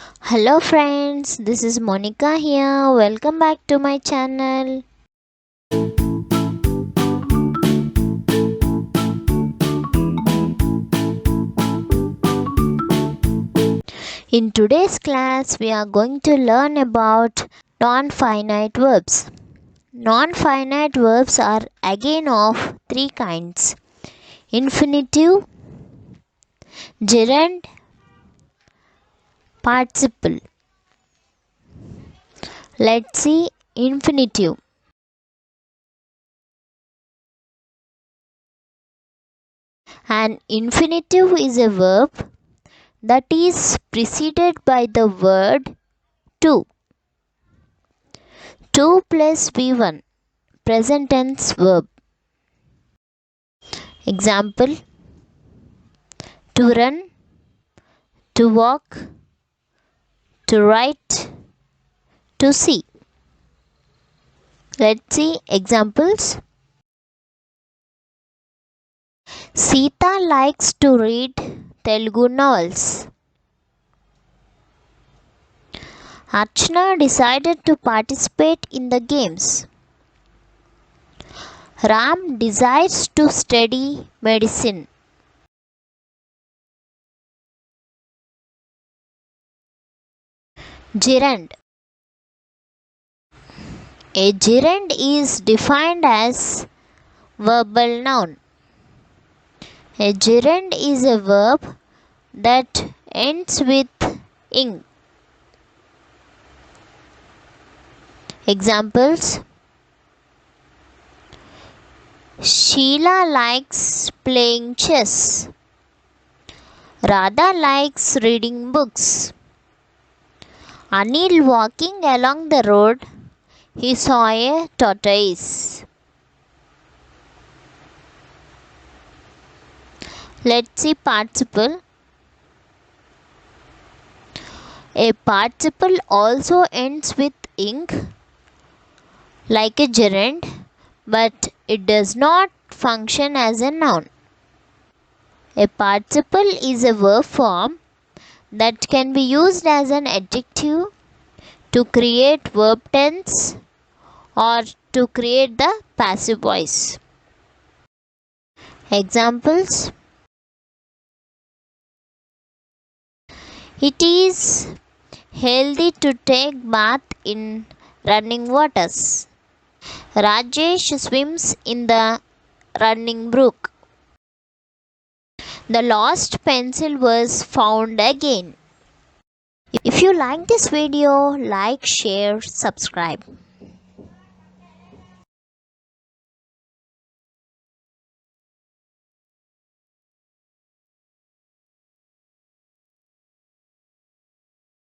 Hello friends, this is Monica here. Welcome back to my channel. In today's class, we are going to learn about non-finite verbs. Non-finite verbs are again of three kinds: infinitive, gerund, participle. Let's see infinitive. An infinitive is a verb that is preceded by the word to. 2 plus V1, present tense verb. Example: to run, to walk, to write, to see. Let's see examples. Sita likes to read Telugu novels. Archana decided to participate in the games. Ram desires to study medicine. Gerund. A gerund is defined as verbal noun. A gerund is a verb that ends with ing. Examples: Sheila likes playing chess. Radha likes reading books. Anil walking along the road, he saw a tortoise. Let's see participle. A participle also ends with ing like a gerund, but it does not function as a noun. A participle is a verb form that can be used as an adjective to create verb tense or to create the passive voice. Examples: it is healthy to take bath in running waters. Rajesh swims in the running brook. The lost pencil was found again. If you like this video, like, share, subscribe.